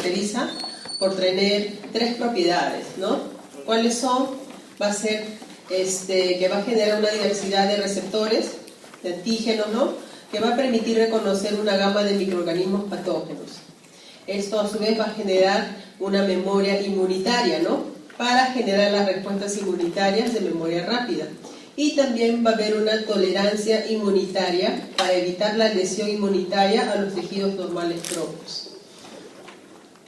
caracteriza por tener tres propiedades, ¿no? ¿Cuáles son? Va a ser que va a generar una diversidad de receptores, de antígenos, ¿no? Que va a permitir reconocer una gama de microorganismos patógenos. Esto a su vez va a generar una memoria inmunitaria, ¿no? Para generar las respuestas inmunitarias de memoria rápida. Y también va a haber una tolerancia inmunitaria para evitar la lesión inmunitaria a los tejidos normales propios.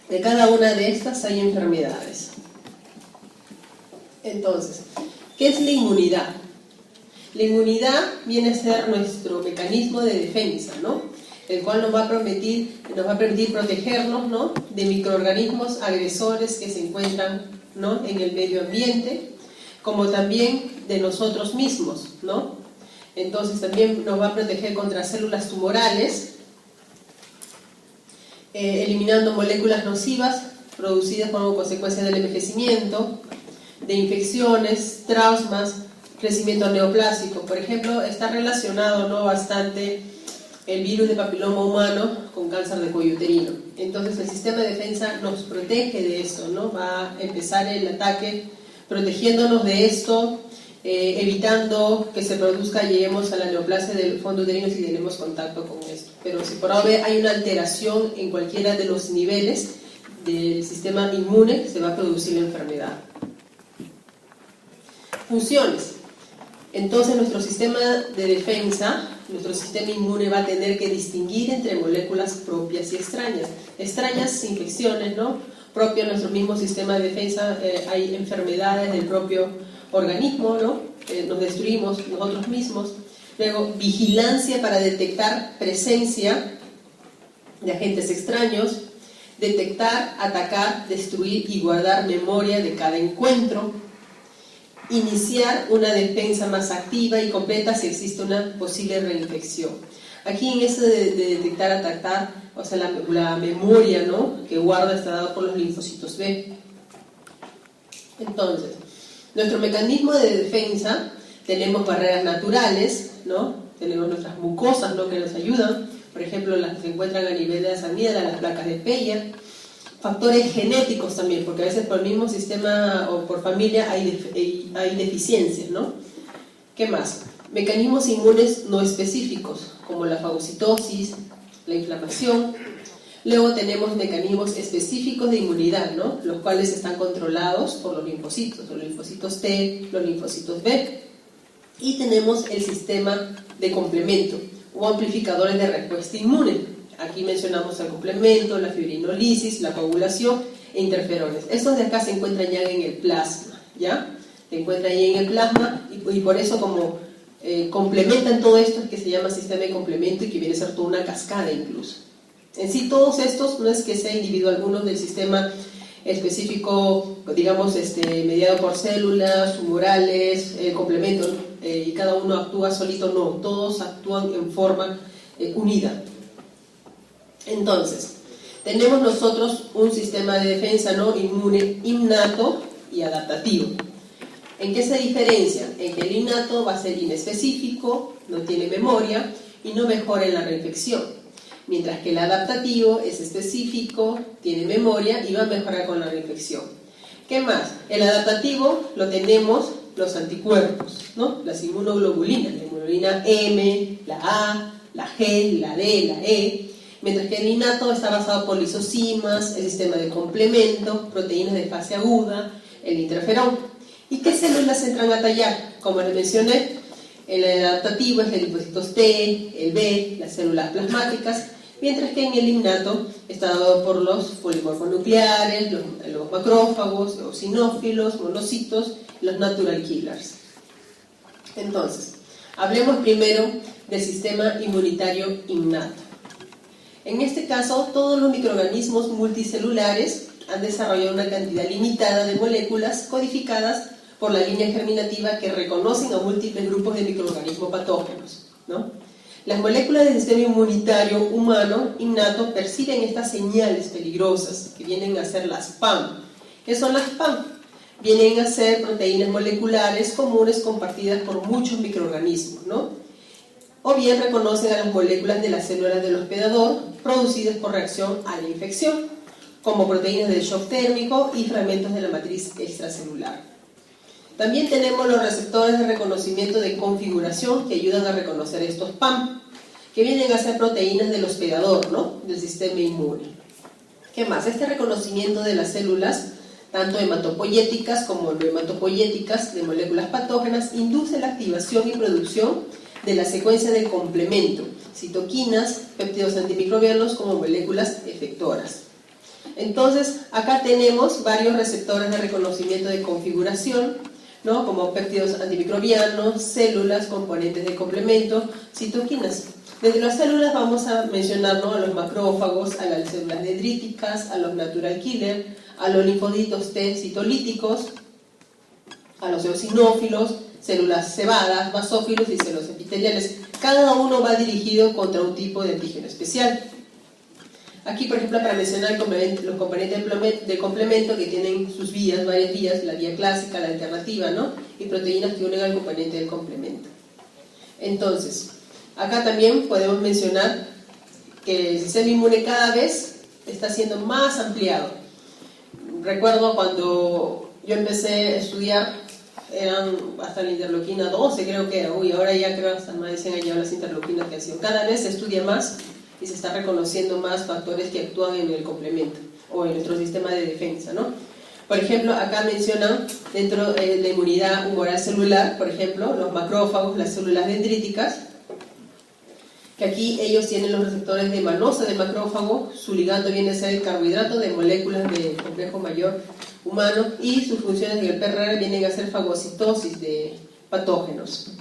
De cada una de estas hay enfermedades. Entonces, ¿qué es la inmunidad? La inmunidad viene a ser nuestro mecanismo de defensa, ¿no? El cual nos va a permitir protegernos, ¿no? De microorganismos agresores que se encuentran, ¿no? En el medio ambiente, como también de nosotros mismos, ¿no? Entonces también nos va a proteger contra células tumorales, eliminando moléculas nocivas producidas como consecuencia del envejecimiento, de infecciones, traumas, crecimiento neoplásico. Por ejemplo, está relacionado, ¿no? Bastante el virus de papiloma humano con cáncer de cuello uterino. Entonces el sistema de defensa nos protege de esto, ¿no? Va a empezar el ataque protegiéndonos de esto, evitando que se produzca, lleguemos a la neoplasia del fondo uterino si tenemos contacto con esto. Pero si por ahora hay una alteración en cualquiera de los niveles del sistema inmune, se va a producir la enfermedad. Funciones. Entonces nuestro sistema de defensa, nuestro sistema inmune va a tener que distinguir entre moléculas propias y extrañas. Extrañas, infecciones, ¿no? Propio de nuestro mismo sistema de defensa, hay enfermedades del propio organismo, ¿no? Nos destruimos nosotros mismos. Luego, vigilancia para detectar presencia de agentes extraños, detectar, atacar, destruir y guardar memoria de cada encuentro, iniciar una defensa más activa y completa si existe una posible reinfección. Aquí en eso de detectar, atacar, o sea, la memoria, ¿no? Que guarda está dado por los linfocitos B. Entonces, nuestro mecanismo de defensa, tenemos barreras naturales, ¿no? Tenemos nuestras mucosas, ¿no? Que nos ayudan, por ejemplo, las que se encuentran a nivel de las amígdalas, las placas de Peyer. Factores genéticos también, porque a veces por el mismo sistema o por familia hay deficiencias, ¿no? ¿Qué más? Mecanismos inmunes no específicos, como la fagocitosis, la inflamación. Luego tenemos mecanismos específicos de inmunidad, ¿no? Los cuales están controlados por los linfocitos T, los linfocitos B. Y tenemos el sistema de complemento o amplificadores de respuesta inmune. Aquí mencionamos el complemento, la fibrinolisis, la coagulación e interferones. Estos de acá se encuentran ya en el plasma, ¿ya? Se encuentran ahí en el plasma y por eso como complementan todo esto que se llama sistema de complemento y que viene a ser toda una cascada incluso. En sí todos estos no es que sea individual, algunos del sistema específico, digamos, mediado por células, tumorales, complemento, y cada uno actúa solito, no, todos actúan en forma unida. Entonces, tenemos nosotros un sistema de defensa, ¿no? Inmune innato y adaptativo. ¿En qué se diferencia? En que el innato va a ser inespecífico, no tiene memoria y no mejora en la reinfección. Mientras que el adaptativo es específico, tiene memoria y va a mejorar con la reinfección. ¿Qué más? El adaptativo lo tenemos los anticuerpos, ¿no? Las inmunoglobulinas, la inmunoglobulina M, la A, la G, la D, la E. Mientras que el innato está basado por lisocimas, el sistema de complemento, proteínas de fase aguda, el interferón. ¿Y qué células entran a tallar? Como les mencioné, el adaptativo es el linfocitos T, el B, las células plasmáticas, mientras que en el innato está dado por los polimorfonucleares, los macrófagos, los eosinófilos, monocitos, los natural killers. Entonces, hablemos primero del sistema inmunitario innato. En este caso, todos los microorganismos multicelulares han desarrollado una cantidad limitada de moléculas codificadas por la línea germinativa que reconocen a múltiples grupos de microorganismos patógenos, ¿no? Las moléculas del sistema inmunitario humano innato perciben estas señales peligrosas que vienen a ser las PAM. ¿Qué son las PAM? Vienen a ser proteínas moleculares comunes compartidas por muchos microorganismos, ¿no? O bien reconocen a las moléculas de las células del hospedador producidas por reacción a la infección. como proteínas del shock térmico y fragmentos de la matriz extracelular. También tenemos los receptores de reconocimiento de configuración que ayudan a reconocer estos PAM, que vienen a ser proteínas del hospedador, ¿no?, del sistema inmune. ¿Qué más? Este reconocimiento de las células, tanto hematopoyéticas como no hematopoyéticas de moléculas patógenas, induce la activación y producción de la secuencia del complemento, citoquinas, péptidos antimicrobianos como moléculas efectoras. Entonces, acá tenemos varios receptores de reconocimiento de configuración, ¿no?, como péptidos antimicrobianos, células, componentes de complemento, citoquinas. Desde las células vamos a mencionar, ¿no?, a los macrófagos, a las células dendríticas, a los natural killer, a los linfocitos T citolíticos, a los eosinófilos, células cebadas, basófilos y células epiteliales. Cada uno va dirigido contra un tipo de antígeno especial. Aquí, por ejemplo, para mencionar los componentes de complemento que tienen sus vías, varias vías, la vía clásica, la alternativa, ¿no?, y proteínas que unen al componente del complemento. Entonces, acá también podemos mencionar que el sistema inmune cada vez está siendo más ampliado. Recuerdo cuando yo empecé a estudiar, eran hasta la interleuquina 12 creo que era, ahora ya creo hasta más de 100 años las interleuquinas que hacían. Cada vez se estudia más y se está reconociendo más factores que actúan en el complemento o en nuestro sistema de defensa, ¿no? Por ejemplo, acá mencionan dentro de la inmunidad humoral celular, por ejemplo, los macrófagos, las células dendríticas, que aquí ellos tienen los receptores de manosa de macrófago, su ligando viene a ser el carbohidrato de moléculas del complejo mayor humano y sus funciones en el PRR vienen a ser fagocitosis de patógenos.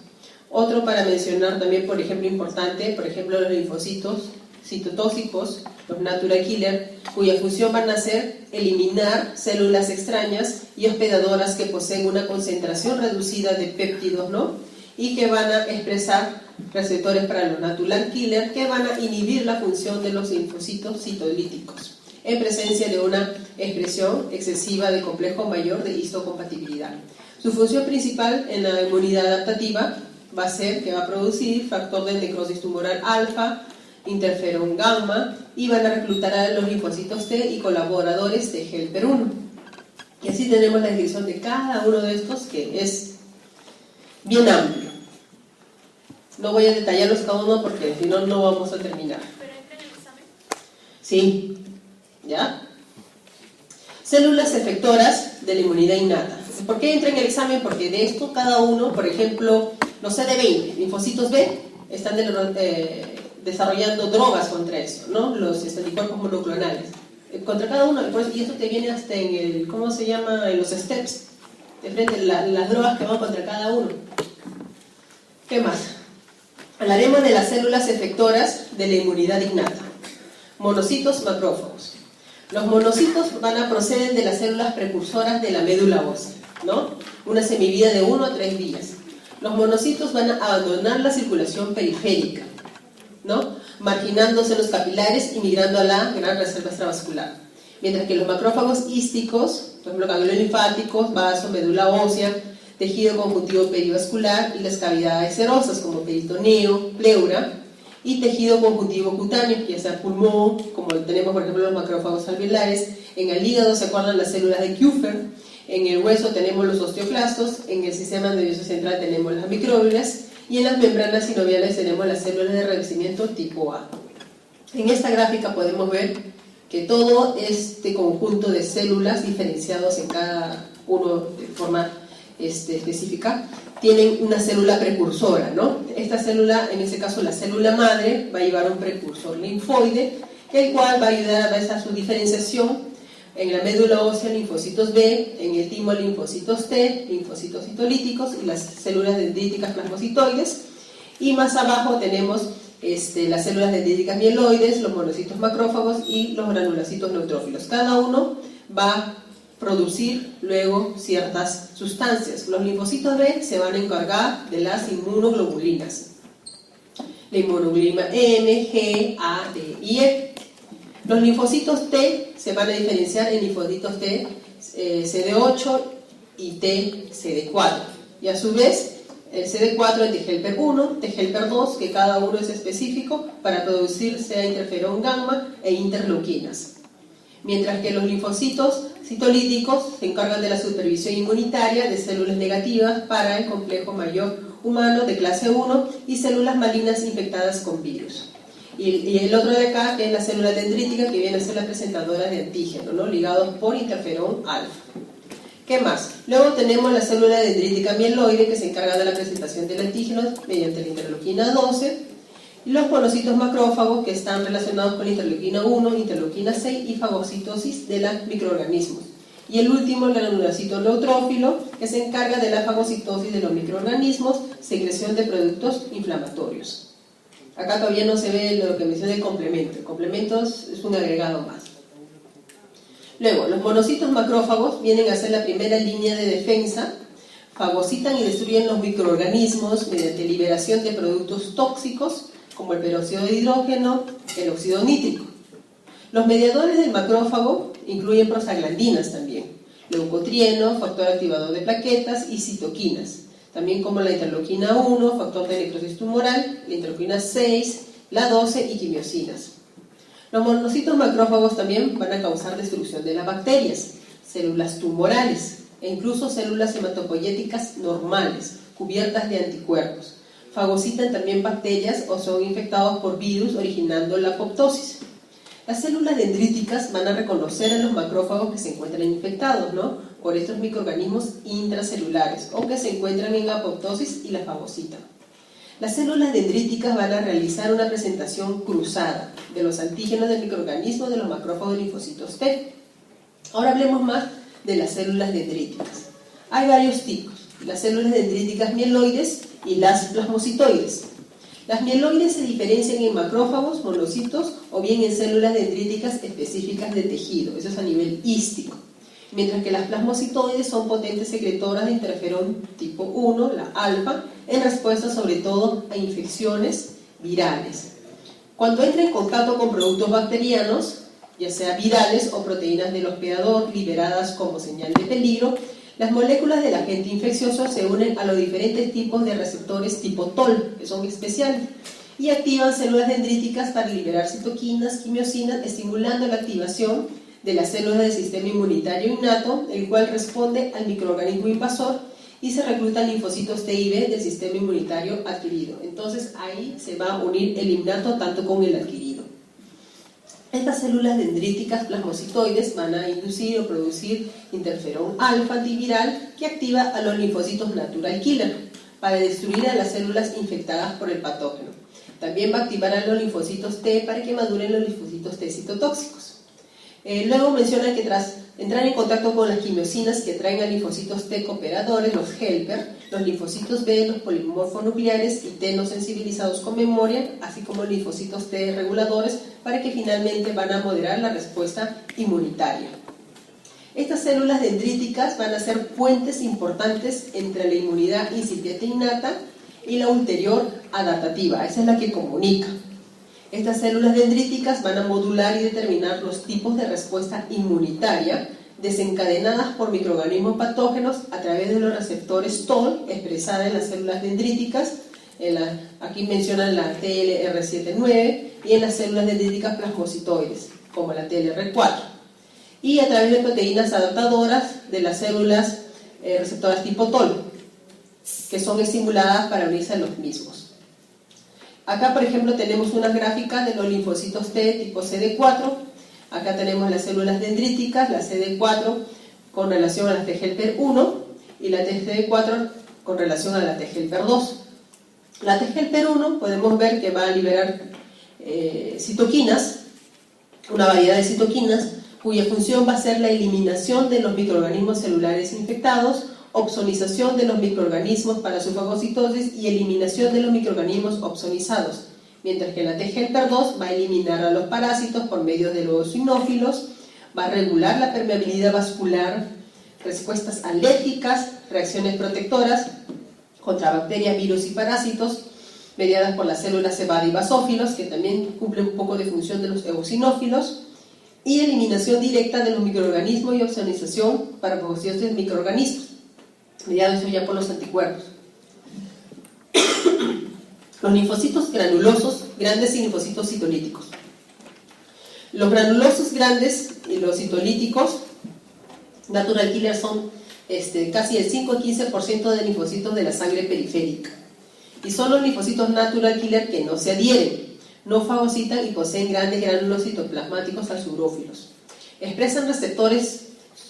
Otro para mencionar también, por ejemplo, importante, por ejemplo, los linfocitos citotóxicos, los natural killer, cuya función van a ser eliminar células extrañas y hospedadoras que poseen una concentración reducida de péptidos, ¿no?, y que van a expresar receptores para los natural killer que van a inhibir la función de los linfocitos citolíticos en presencia de una expresión excesiva de complejo mayor de histocompatibilidad. Su función principal en la inmunidad adaptativa va a ser que va a producir factor de necrosis tumoral alfa, interferón gamma y van a reclutar a los linfocitos T y colaboradores de helper 1. Y así tenemos la descripción de cada uno de estos, que es bien amplio. No voy a detallarlos cada uno porque si no, no vamos a terminar. ¿Pero entra en el examen? Sí, ¿ya? Células efectoras de la inmunidad innata. ¿Por qué entra en el examen? Porque de esto cada uno, por ejemplo, los CD20, linfocitos B, están desarrollando drogas contra eso, ¿no?, los anticuerpos monoclonales. Contra cada uno, y esto te viene hasta en el, ¿cómo se llama?, en los steps, de frente las drogas que van contra cada uno. ¿Qué más? Hablaremos de las células efectoras de la inmunidad innata. Monocitos macrófagos. Los monocitos proceden de las células precursoras de la médula ósea, ¿no?, una semivida de 1 a 3 días. Los monocitos van a abandonar la circulación periférica, ¿no?, marginándose los capilares y migrando a la gran reserva extravascular. Mientras que los macrófagos hísticos, por ejemplo, ganglios linfáticos, vaso, médula ósea, tejido conjuntivo perivascular y las cavidades serosas como peritoneo, pleura, y tejido conjuntivo cutáneo, ya sea pulmón, como tenemos por ejemplo los macrófagos alveolares. En el hígado se acuerdan las células de Kupffer, en el hueso tenemos los osteoclastos, en el sistema nervioso central tenemos las microglobas y en las membranas sinoviales tenemos las células de revestimiento tipo A. En esta gráfica podemos ver que todo este conjunto de células diferenciados en cada uno de forma específica tienen una célula precursora, ¿no? Esta célula, en este caso la célula madre, va a llevar un precursor linfoide, el cual va a ayudar a su diferenciación en la médula ósea, linfocitos B, en el timo, linfocitos T, linfocitos citolíticos y las células dendríticas plasmocitoides, y más abajo tenemos las células dendríticas mieloides, los monocitos macrófagos y los granulocitos neutrófilos. Cada uno va a producir luego ciertas sustancias. Los linfocitos B se van a encargar de las inmunoglobulinas, la inmunoglobulina M, G, A, D y E. Los linfocitos T se van a diferenciar en linfocitos T CD8 y T CD4, y a su vez el CD4 es de helper 1, de helper 2, que cada uno es específico para producir sea interferón gamma e interleuquinas. mientras que los linfocitos citolíticos se encargan de la supervisión inmunitaria de células negativas para el complejo mayor humano de clase 1 y células malignas infectadas con virus. Y el otro de acá, que es la célula dendrítica, que viene a ser la presentadora de antígeno, ¿no? Ligados por interferón alfa. ¿Qué más? Luego tenemos la célula dendrítica mieloide, que se encarga de la presentación del antígeno mediante la interleuquina 12, y los monocitos macrófagos, que están relacionados con la interleuquina 1, interleuquina 6 y fagocitosis de los microorganismos. Y el último, el granulocito neutrófilo, que se encarga de la fagocitosis de los microorganismos, secreción de productos inflamatorios. Acá todavía no se ve lo que mencioné el complemento. El complemento es un agregado más. Luego, los monocitos macrófagos vienen a ser la primera línea de defensa, fagocitan y destruyen los microorganismos mediante liberación de productos tóxicos, como el peróxido de hidrógeno, el óxido nítrico. Los mediadores del macrófago incluyen prostaglandinas también, leucotrieno, factor activador de plaquetas y citoquinas, también como la interleuquina 1, factor de necrosis tumoral, la interleuquina 6, la 12 y quimiosinas. Los monocitos macrófagos también van a causar destrucción de las bacterias, células tumorales e incluso células hematopoyéticas normales, cubiertas de anticuerpos. Fagocitan también bacterias o son infectados por virus, originando la apoptosis. Las células dendríticas van a reconocer a los macrófagos que se encuentran infectados, ¿no?, por estos microorganismos intracelulares o que se encuentran en apoptosis y la fagocitan. Las células dendríticas van a realizar una presentación cruzada de los antígenos del microorganismo de los macrófagos de linfocitos T. Ahora hablemos más de las células dendríticas. Hay varios tipos: las células dendríticas mieloides y las plasmocitoides. Las mieloides se diferencian en macrófagos, monocitos o bien en células dendríticas específicas de tejido, eso es a nivel hístico. Mientras que las plasmocitoides son potentes secretoras de interferón tipo 1, la alfa, en respuesta sobre todo a infecciones virales. Cuando entra en contacto con productos bacterianos, ya sea virales o proteínas del hospedador liberadas como señal de peligro, las moléculas del agente infeccioso se unen a los diferentes tipos de receptores tipo TOL, que son especiales, y activan células dendríticas para liberar citoquinas, quimiosinas, estimulando la activación de las células del sistema inmunitario innato, el cual responde al microorganismo invasor, y se reclutan linfocitos T y B del sistema inmunitario adquirido. Entonces ahí se va a unir el innato tanto con el adquirido. Estas células dendríticas plasmocitoides van a inducir o producir interferón alfa antiviral, que activa a los linfocitos natural killer para destruir a las células infectadas por el patógeno. También va a activar a los linfocitos T para que maduren los linfocitos T citotóxicos. Luego menciona que tras entrar en contacto con las quimiosinas que traen a linfocitos T cooperadores, los helper, los linfocitos B, los polimorfonucleares y T no sensibilizados con memoria, así como linfocitos T reguladores, para que finalmente van a moderar la respuesta inmunitaria. Estas células dendríticas van a ser puentes importantes entre la inmunidad incipiente innata y la ulterior adaptativa, esa es la que comunica. Estas células dendríticas van a modular y determinar los tipos de respuesta inmunitaria desencadenadas por microorganismos patógenos a través de los receptores TOL expresada en las células dendríticas, aquí mencionan la TLR7-9, y en las células dendríticas plasmocitoides, como la TLR4, y a través de proteínas adaptadoras de las células receptoras tipo TOL, que son estimuladas para unirse a los mismos. Acá, por ejemplo, tenemos unas gráficas de los linfocitos T tipo CD4. Acá tenemos las células dendríticas, la CD4 con relación a la T helper 1 y la CD4 con relación a la T helper 2. La T helper 1 podemos ver que va a liberar citoquinas, una variedad de citoquinas, cuya función va a ser la eliminación de los microorganismos celulares infectados, opsonización de los microorganismos para su fagocitosis y eliminación de los microorganismos opsonizados, mientras que la T helper 2 va a eliminar a los parásitos por medio de los eosinófilos, va a regular la permeabilidad vascular, respuestas alérgicas, reacciones protectoras contra bacterias, virus y parásitos, mediadas por las células cebada y basófilos, que también cumplen un poco de función de los eosinófilos, y eliminación directa de los microorganismos y opsonización para fagocitosis de microorganismos, mediados ya por los anticuerpos. Los linfocitos granulosos, grandes y linfocitos citolíticos. Los granulosos grandes y los citolíticos natural killer son casi el 5 a 15% de linfocitos de la sangre periférica. Y son los linfocitos natural killer que no se adhieren, no fagocitan y poseen grandes gránulos citoplasmáticos azurófilos. Expresan receptores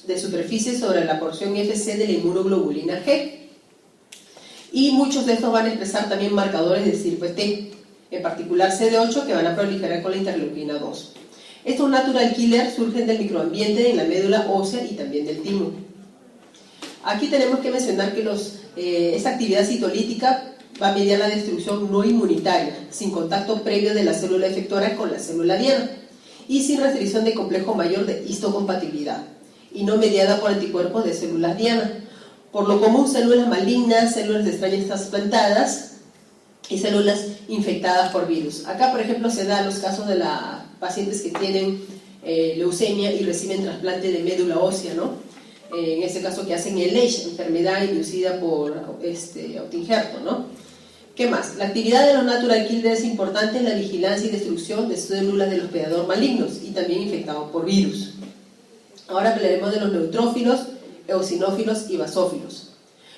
de superficie sobre la porción FC de la inmunoglobulina G. Y muchos de estos van a expresar también marcadores de CIRP T, en particular CD8, que van a proliferar con la interleuquina 2. Estos natural killers surgen del microambiente en la médula ósea y también del timo. Aquí tenemos que mencionar que esta actividad citolítica va a mediar la destrucción no inmunitaria, sin contacto previo de la célula efectora con la célula diana y sin restricción de complejo mayor de histocompatibilidad, y no mediada por anticuerpos de células diana. Por lo común, células malignas, células de extrañas trasplantadas y células infectadas por virus. Acá, por ejemplo, se da los casos de las pacientes que tienen leucemia y reciben trasplante de médula ósea, ¿no? En este caso que hacen el LH, enfermedad inducida por autoinjerto, ¿no? ¿Qué más? La actividad de los natural killers es importante en la vigilancia y destrucción de células del hospedador malignos y también infectados por virus. Ahora hablaremos de los neutrófilos, eosinófilos y basófilos.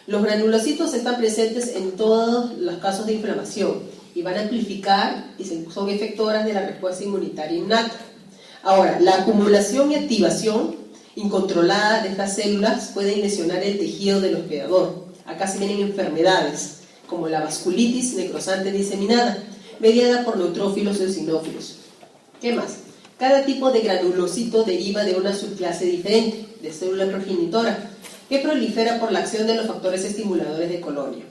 Los granulocitos están presentes en todos los casos de inflamación y van a amplificar y son efectoras de la respuesta inmunitaria innata. Ahora, la acumulación y activación incontrolada de estas células pueden lesionar el tejido del hospedador. Acá se vienen enfermedades como la vasculitis necrosante diseminada, mediada por neutrófilos y eosinófilos. ¿Qué más? Cada tipo de granulocito deriva de una subclase diferente de célula progenitora que prolifera por la acción de los factores estimuladores de colonia.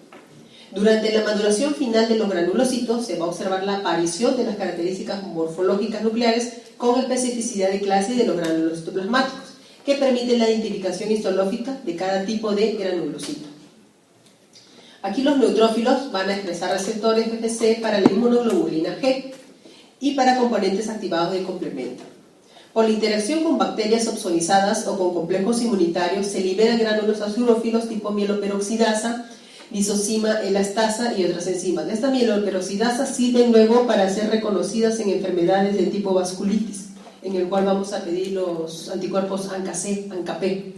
Durante la maduración final de los granulocitos se va a observar la aparición de las características morfológicas nucleares con especificidad de clase de los gránulos citoplasmáticos, que permiten la identificación histológica de cada tipo de granulocito. Aquí los neutrófilos van a expresar receptores FC para la inmunoglobulina G y para componentes activados del complemento. Por la interacción con bacterias opsonizadas o con complejos inmunitarios se liberan gránulos azurófilos tipo mieloperoxidasa, lisozima, elastasa y otras enzimas. Estas mieloperoxidasas sirven luego para ser reconocidas en enfermedades de tipo vasculitis, en el cual vamos a pedir los anticuerpos ANCA-C, ANCA-P,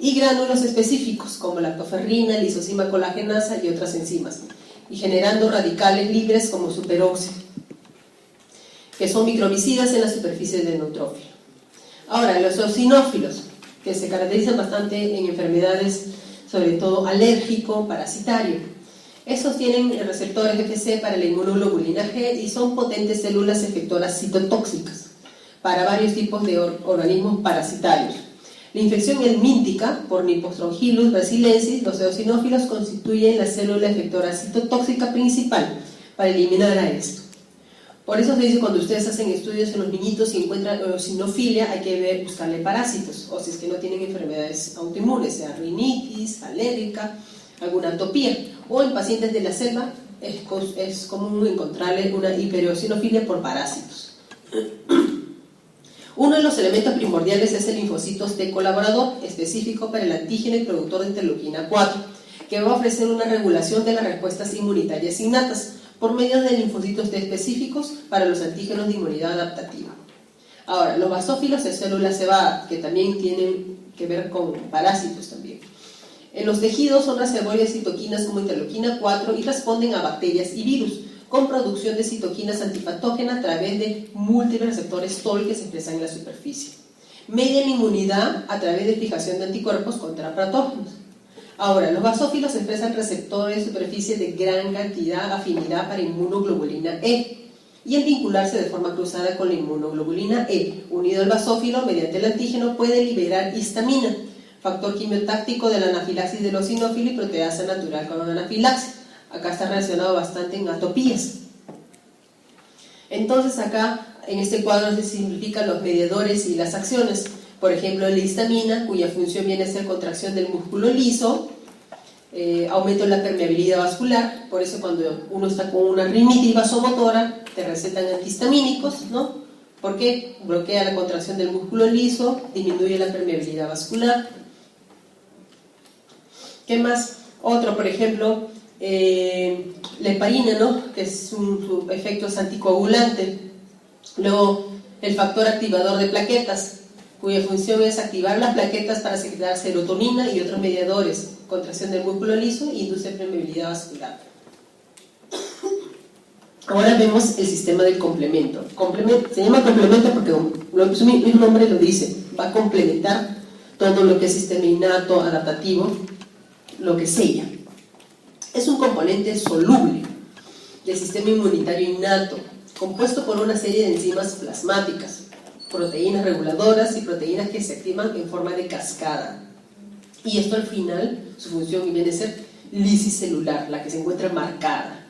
y gránulos específicos como lactoferrina, lisozima colagenasa y otras enzimas, y generando radicales libres como superóxido, que son microbicidas en la superficie del neutrófilo. Ahora, los eosinófilos, que se caracterizan bastante en enfermedades, sobre todo alérgico, parasitario. Estos tienen receptores FC para la inmunoglobulina G y son potentes células efectoras citotóxicas para varios tipos de organismos parasitarios. La infección helmíntica por Nipostrongylus brasilensis, los eosinófilos constituyen la célula efectora citotóxica principal para eliminar a esto. Por eso se dice cuando ustedes hacen estudios en los niñitos y encuentran eosinofilia, hay que buscarle parásitos, o si es que no tienen enfermedades autoinmunes, sea rinitis, alérgica, alguna atopía, o en pacientes de la selva es común encontrarle una hipereosinofilia por parásitos. Uno de los elementos primordiales es el linfocito T colaborador, específico para el antígeno y productor de interleuquina 4, que va a ofrecer una regulación de las respuestas inmunitarias innatas por medio de linfocitos T específicos para los antígenos de inmunidad adaptativa. Ahora, los basófilos de célula cebada, que también tienen que ver con parásitos también. En los tejidos son reservorios de citoquinas como interleuquina 4 y responden a bacterias y virus, con producción de citoquinas antipatógenas a través de múltiples receptores TOL que se expresan en la superficie. Median inmunidad a través de fijación de anticuerpos contra patógenos. Ahora, los basófilos expresan receptores de superficie de gran cantidad, afinidad para inmunoglobulina E, y al vincularse de forma cruzada con la inmunoglobulina E, unido al basófilo mediante el antígeno, puede liberar histamina, factor quimiotáctico de la anafilaxis del eosinófilo y proteasa natural con la anafilaxis. Acá está relacionado bastante en atopías. Entonces acá, en este cuadro se simplifican los mediadores y las acciones. Por ejemplo, la histamina, cuya función viene a ser contracción del músculo liso, aumento de la permeabilidad vascular. Por eso cuando uno está con una rinitis vasomotora, te recetan antihistamínicos, ¿no? Porque bloquea la contracción del músculo liso, disminuye la permeabilidad vascular. ¿Qué más? Otro, por ejemplo, la heparina, ¿no? Que su efecto es anticoagulante. Luego, el factor activador de plaquetas, cuya función es activar las plaquetas para secretar serotonina y otros mediadores, contracción del músculo liso y induce permeabilidad vascular. Ahora vemos el sistema del complemento. Se llama complemento porque su mismo nombre lo dice, va a complementar todo lo que es sistema innato, adaptativo, lo que sella. Es un componente soluble del sistema inmunitario innato, compuesto por una serie de enzimas plasmáticas, proteínas reguladoras y proteínas que se activan en forma de cascada. Y esto al final, su función viene a ser lisis celular, la que se encuentra marcada.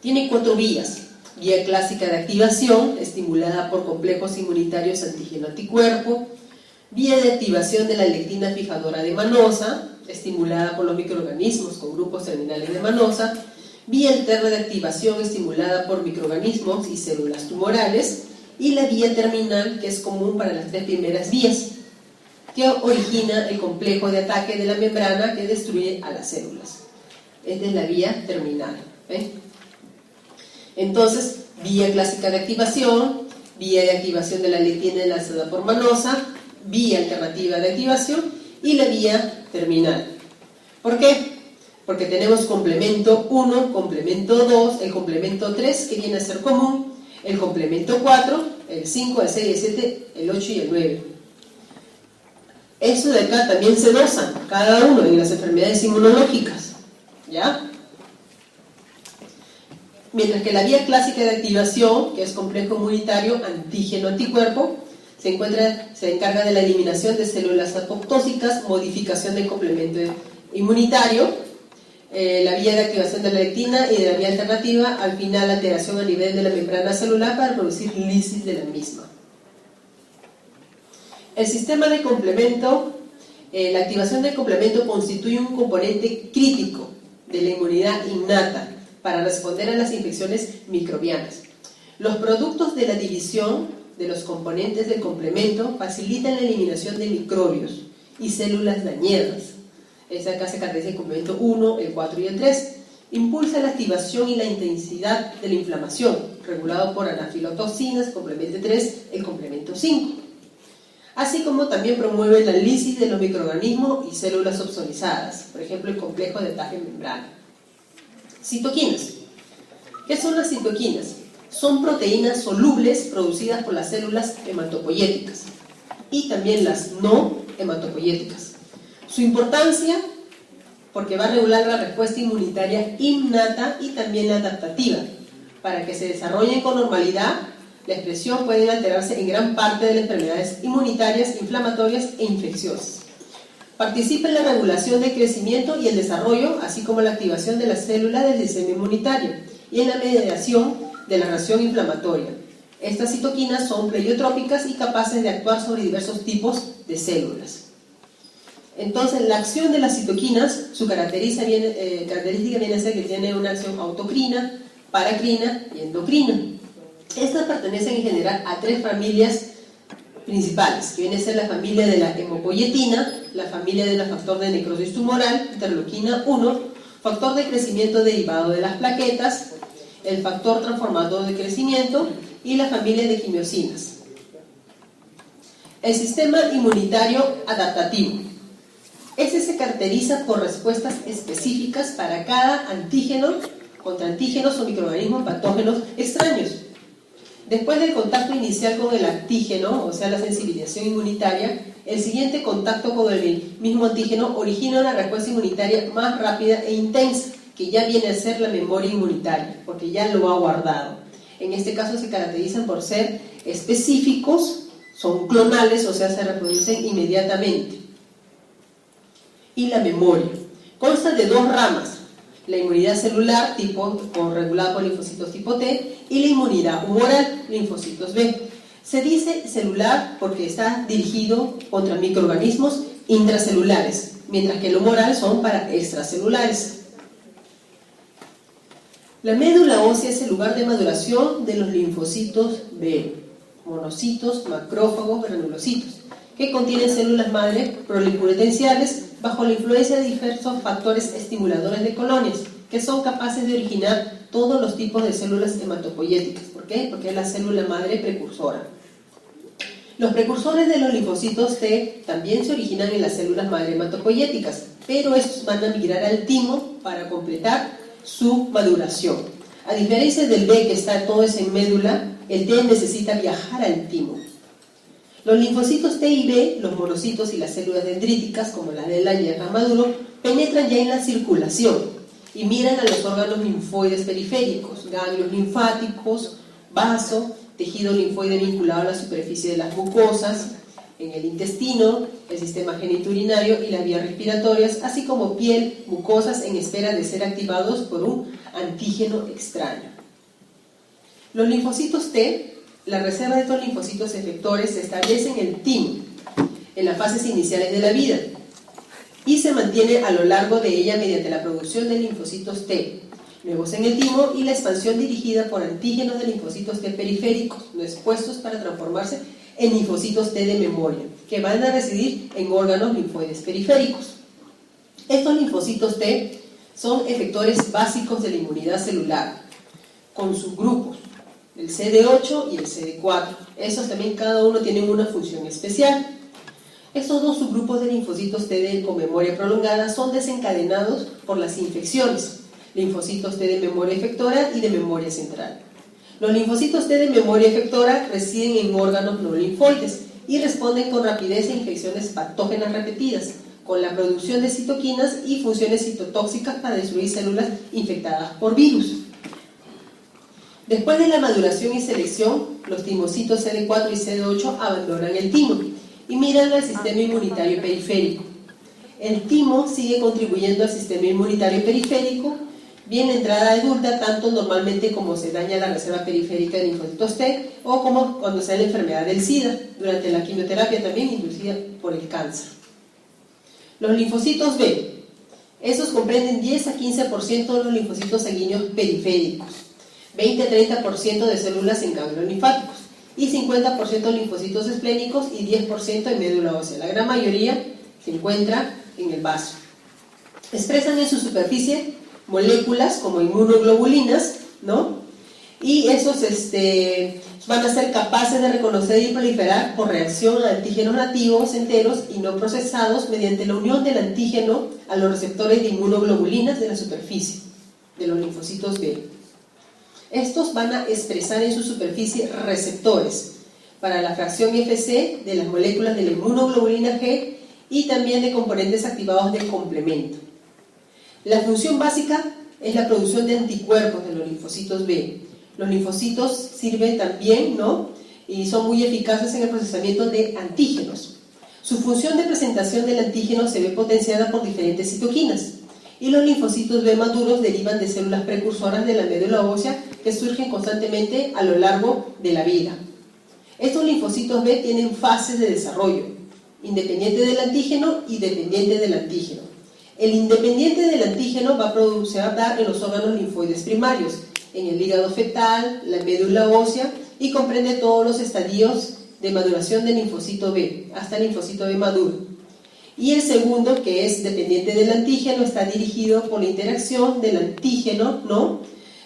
Tiene 4 vías. Vía clásica de activación, estimulada por complejos inmunitarios antígeno-anticuerpo. Vía de activación de la lectina fijadora de manosa, estimulada por los microorganismos con grupos terminales de manosa. Vía alterna de activación, estimulada por microorganismos y células tumorales. Y la vía terminal, que es común para las 3 primeras vías, que origina el complejo de ataque de la membrana que destruye a las células. Esta es la vía terminal. Entonces, vía clásica de activación, vía de activación de la lectina enlazada por manosa, vía alternativa de activación y la vía terminal. ¿Por qué? Porque tenemos complemento 1, complemento 2, el complemento 3 que viene a ser común, el complemento 4, el 5, el 6, el 7, el 8 y el 9. Eso de acá también se dosan, cada uno en las enfermedades inmunológicas, ¿ya? Mientras que la vía clásica de activación, que es complejo inmunitario, antígeno-anticuerpo, se encarga de la eliminación de células apoptósicas, modificación del complemento inmunitario, la vía de activación de la lectina y de la vía alternativa, al final alteración a nivel de la membrana celular para producir lisis de la misma. El sistema de complemento, la activación del complemento constituye un componente crítico de la inmunidad innata para responder a las infecciones microbianas. Los productos de la división de los componentes del complemento facilitan la eliminación de microbios y células dañinas. Acá se caracteriza el complemento 1, el 4 y el 3. Impulsa la activación y la intensidad de la inflamación, regulado por anafilotoxinas, complemento 3, el complemento 5. Así como también promueve la lisis de los microorganismos y células opsonizadas, por ejemplo el complejo de ataque membrana. Citoquinas. ¿Qué son las citoquinas? Son proteínas solubles producidas por las células hematopoyéticas y también las no hematopoyéticas. Su importancia, porque va a regular la respuesta inmunitaria innata y también la adaptativa. Para que se desarrollen con normalidad, la expresión puede alterarse en gran parte de las enfermedades inmunitarias, inflamatorias e infecciosas. Participa en la regulación del crecimiento y el desarrollo, así como la activación de las células del sistema inmunitario y en la mediación de la reacción inflamatoria. Estas citoquinas son pleiotrópicas y capaces de actuar sobre diversos tipos de células. Entonces, la acción de las citoquinas, su característica viene a ser que tiene una acción autocrina, paracrina y endocrina. Estas pertenecen en general a 3 familias principales, que viene a ser la familia de la hemopoietina, la familia del factor de necrosis tumoral, interleuquina 1, factor de crecimiento derivado de las plaquetas, el factor transformador de crecimiento y la familia de quimiosinas. El sistema inmunitario adaptativo. Este se caracteriza por respuestas específicas para cada antígeno contra antígenos o microorganismos patógenos extraños. Después del contacto inicial con el antígeno, o sea la sensibilización inmunitaria, el siguiente contacto con el mismo antígeno origina una respuesta inmunitaria más rápida e intensa, que ya viene a ser la memoria inmunitaria, porque ya lo ha guardado. En este caso se caracterizan por ser específicos, son clonales, o sea se reproducen inmediatamente. Y la memoria consta de 2 ramas: la inmunidad celular, regulada por linfocitos tipo T, y la inmunidad humoral, linfocitos B. Se dice celular porque está dirigido contra microorganismos intracelulares, mientras que el humoral son para extracelulares. La médula ósea es el lugar de maduración de los linfocitos B, monocitos, macrófagos, granulocitos, que contienen células madre pluripotenciales bajo la influencia de diversos factores estimuladores de colonias, que son capaces de originar todos los tipos de células hematopoyéticas. ¿Por qué? Porque es la célula madre precursora. Los precursores de los linfocitos T también se originan en las células madre hematopoyéticas, pero estos van a migrar al timo para completar su maduración. A diferencia del B, que está todo en médula, el T necesita viajar al timo. Los linfocitos T y B, los monocitos y las células dendríticas, como las de la hierba maduro, penetran ya en la circulación y miran a los órganos linfoides periféricos, ganglios linfáticos, vaso, tejido linfoide vinculado a la superficie de las mucosas, en el intestino, el sistema genitourinario y las vías respiratorias, así como piel, mucosas en espera de ser activados por un antígeno extraño. Los linfocitos T, la reserva de estos linfocitos efectores se establece en el timo, en las fases iniciales de la vida, y se mantiene a lo largo de ella mediante la producción de linfocitos T, nuevos en el timo, y la expansión dirigida por antígenos de linfocitos T periféricos, no expuestos para transformarse en linfocitos T de memoria, que van a residir en órganos linfoides periféricos. Estos linfocitos T son efectores básicos de la inmunidad celular, con subgrupos, el CD8 y el CD4. Estos también cada uno tienen una función especial. Estos dos subgrupos de linfocitos T con memoria prolongada son desencadenados por las infecciones, linfocitos T de memoria efectora y de memoria central. Los linfocitos T de memoria efectora residen en órganos no linfoides y responden con rapidez a infecciones patógenas repetidas, con la producción de citoquinas y funciones citotóxicas para destruir células infectadas por virus. Después de la maduración y selección, los timocitos CD4 y CD8 abandonan el timo y miran al sistema inmunitario periférico. El timo sigue contribuyendo al sistema inmunitario periférico, bien entrada adulta, tanto normalmente como se daña la reserva periférica de linfocitos T, o como cuando se da la enfermedad del SIDA, durante la quimioterapia también inducida por el cáncer. Los linfocitos B, esos comprenden 10 a 15% de los linfocitos sanguíneos periféricos, 20 a 30% de células en ganglios linfáticos, y 50% de linfocitos esplénicos y 10% en médula ósea. La gran mayoría se encuentra en el vaso. Expresan en su superficie moléculas como inmunoglobulinas, ¿no? Y esos van a ser capaces de reconocer y proliferar por reacción a antígenos nativos enteros y no procesados mediante la unión del antígeno a los receptores de inmunoglobulinas de la superficie de los linfocitos B. Estos van a expresar en su superficie receptores para la fracción Fc de las moléculas de la inmunoglobulina G y también de componentes activados de complemento. La función básica es la producción de anticuerpos de los linfocitos B. Los linfocitos sirven también, ¿no?, y son muy eficaces en el procesamiento de antígenos. Su función de presentación del antígeno se ve potenciada por diferentes citoquinas, y los linfocitos B maduros derivan de células precursoras de la médula ósea que surgen constantemente a lo largo de la vida. Estos linfocitos B tienen fases de desarrollo, independiente del antígeno y dependiente del antígeno. El independiente del antígeno se va a dar en los órganos linfoides primarios, en el hígado fetal, la médula ósea, y comprende todos los estadios de maduración del linfocito B, hasta el linfocito B maduro. Y el segundo, que es dependiente del antígeno, está dirigido por la interacción del antígeno, ¿no?,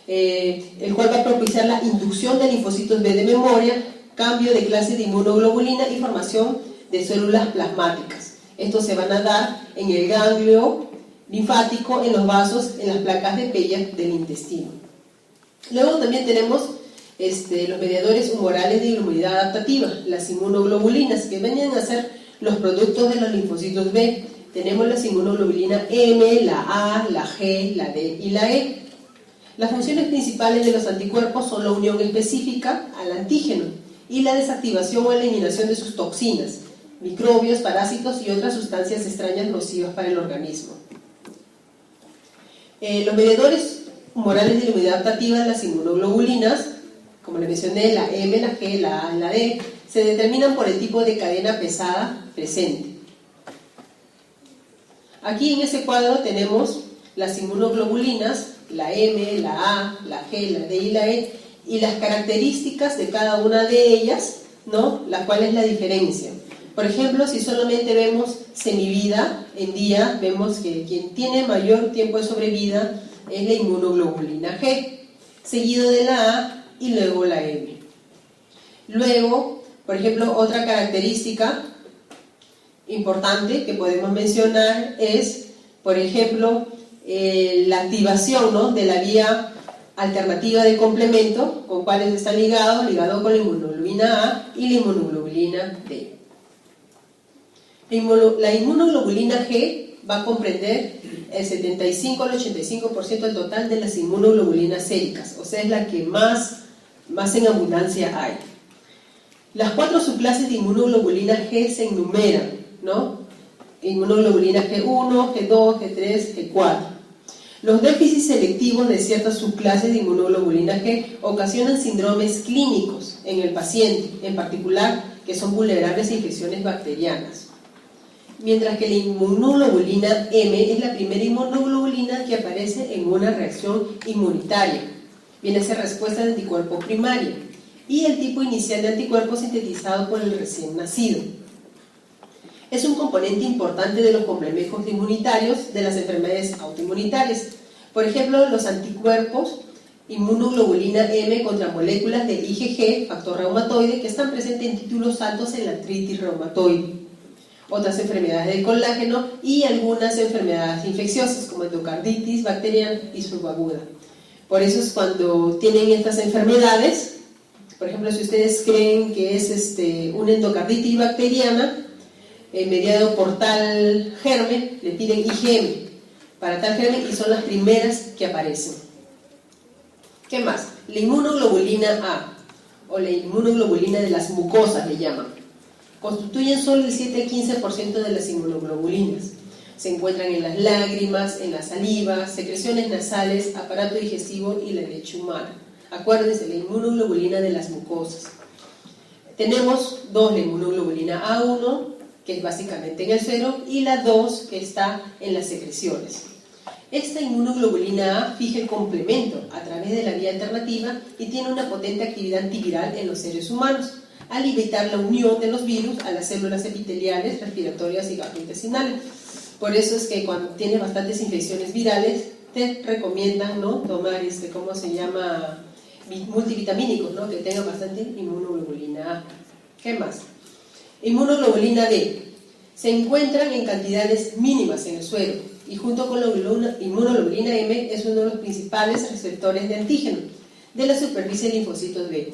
el cual va a propiciar la inducción de linfocitos B de memoria, cambio de clase de inmunoglobulina y formación de células plasmáticas. Estos se van a dar en el ganglio linfático, en los vasos, en las placas de Peyerl del intestino. Luego también tenemos los mediadores humorales de inmunidad adaptativa, las inmunoglobulinas, que venían a ser los productos de los linfocitos B. Tenemos las inmunoglobulinas M, la A, la G, la D y la E. Las funciones principales de los anticuerpos son la unión específica al antígeno y la desactivación o eliminación de sus toxinas, microbios, parásitos y otras sustancias extrañas nocivas para el organismo. Los mediadores humorales de la inmunidad adaptativa de las inmunoglobulinas, como les mencioné, la M, la G, la A y la D, se determinan por el tipo de cadena pesada presente. Aquí en ese cuadro tenemos las inmunoglobulinas, la M, la A, la G, la D y la E, y las características de cada una de ellas, ¿no?, la cual es la diferencia. Por ejemplo, si solamente vemos semivida en día, vemos que quien tiene mayor tiempo de sobrevida es la inmunoglobulina G, seguido de la A y luego la M. Luego, Por ejemplo, otra característica importante que podemos mencionar es, por ejemplo, la activación, ¿no?, de la vía alternativa de complemento, con cuáles está ligado con la inmunoglobulina A y la inmunoglobulina D. La inmunoglobulina G va a comprender el 75 al 85% del total de las inmunoglobulinas séricas, o sea, es la que más en abundancia hay. Las 4 subclases de inmunoglobulina G se enumeran, ¿no? Inmunoglobulina G1, G2, G3, G4. Los déficits selectivos de ciertas subclases de inmunoglobulina G ocasionan síndromes clínicos en el paciente, en particular que son vulnerables a infecciones bacterianas. Mientras que la inmunoglobulina M es la primera inmunoglobulina que aparece en una reacción inmunitaria. Viene a ser respuesta de anticuerpo primaria y el tipo inicial de anticuerpo sintetizado por el recién nacido. Es un componente importante de los complejos inmunitarios de las enfermedades autoinmunitarias. Por ejemplo, los anticuerpos inmunoglobulina M contra moléculas de IgG, factor reumatoide, que están presentes en títulos altos en la artritis reumatoide. Otras enfermedades del colágeno y algunas enfermedades infecciosas como endocarditis bacteriana y subaguda. Por eso es cuando tienen estas enfermedades, por ejemplo, si ustedes creen que es una endocarditis bacteriana, mediado por tal germen, le piden IgM para tal germen y son las primeras que aparecen. ¿Qué más? La inmunoglobulina A, o la inmunoglobulina de las mucosas le llaman, constituyen solo el 7-15% de las inmunoglobulinas. Se encuentran en las lágrimas, en la saliva, secreciones nasales, aparato digestivo y la leche humana. Acuérdense, la inmunoglobulina de las mucosas. Tenemos dos, la inmunoglobulina A1, que es básicamente en el suero, y la 2, que está en las secreciones. Esta inmunoglobulina A fija el complemento a través de la vía alternativa y tiene una potente actividad antiviral en los seres humanos, al evitar la unión de los virus a las células epiteliales, respiratorias y gastrointestinales. Por eso es que cuando tienes bastantes infecciones virales, te recomiendan, ¿no?, tomar multivitamínicos, ¿no?, que tengan bastante inmunoglobulina A. ¿Qué más? Inmunoglobulina D. Se encuentran en cantidades mínimas en el suero y junto con la inmunoglobulina M es uno de los principales receptores de antígeno de la superficie de linfocitos B,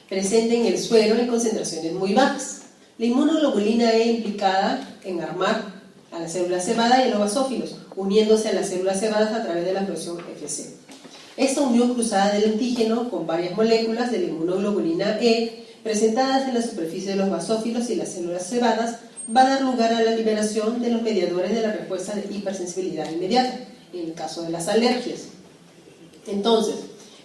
presente en el suero en concentraciones muy bajas. La inmunoglobulina E implicada en armar a las células cebadas y a los basófilos, uniéndose a las células cebadas a través de la explosión FC. Esta unión cruzada del antígeno con varias moléculas de la inmunoglobulina E presentadas en la superficie de los basófilos y las células cebadas va a dar lugar a la liberación de los mediadores de la respuesta de hipersensibilidad inmediata, en el caso de las alergias. Entonces,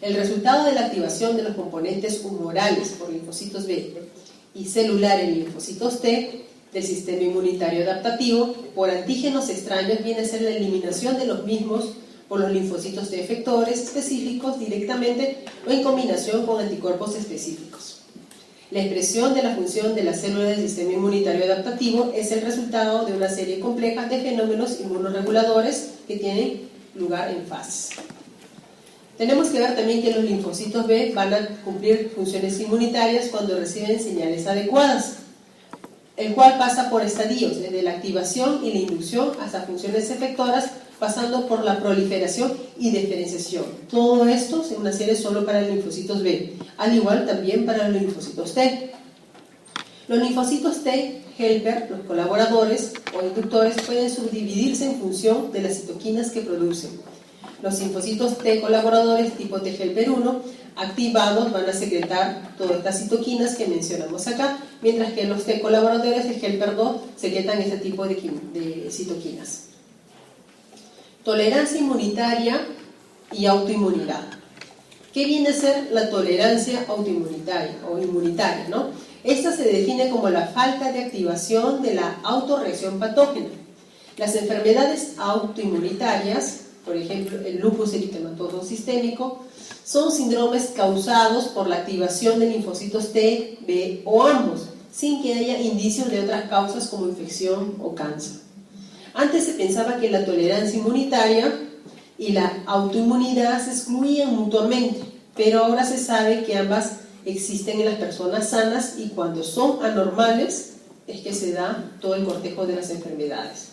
el resultado de la activación de los componentes humorales por linfocitos B y celulares en linfocitos T del sistema inmunitario adaptativo por antígenos extraños viene a ser la eliminación de los mismos por los linfocitos T efectores específicos directamente o en combinación con anticuerpos específicos. La expresión de la función de las células del sistema inmunitario adaptativo es el resultado de una serie compleja de fenómenos inmunoreguladores que tienen lugar en fases. Tenemos que ver también que los linfocitos B van a cumplir funciones inmunitarias cuando reciben señales adecuadas, el cual pasa por estadios, desde la activación y la inducción hasta funciones efectoras, pasando por la proliferación y diferenciación. Todo esto es una serie solo para los linfocitos B, al igual también para los linfocitos T. Los linfocitos T helper, los colaboradores o inductores, pueden subdividirse en función de las citoquinas que producen. Los linfocitos T colaboradores tipo T helper 1 activados van a secretar todas estas citoquinas que mencionamos acá, mientras que los T colaboradores de helper 2 secretan este tipo de citoquinas. Tolerancia inmunitaria y autoinmunidad. ¿Qué viene a ser la tolerancia autoinmunitaria o inmunitaria, ¿no? Esta se define como la falta de activación de la autorreacción patógena. Las enfermedades autoinmunitarias, por ejemplo el lupus eritematoso sistémico, son síndromes causados por la activación de linfocitos T, B o ambos, sin que haya indicios de otras causas como infección o cáncer. Antes se pensaba que la tolerancia inmunitaria y la autoinmunidad se excluían mutuamente, pero ahora se sabe que ambas existen en las personas sanas y cuando son anormales es que se da todo el cortejo de las enfermedades.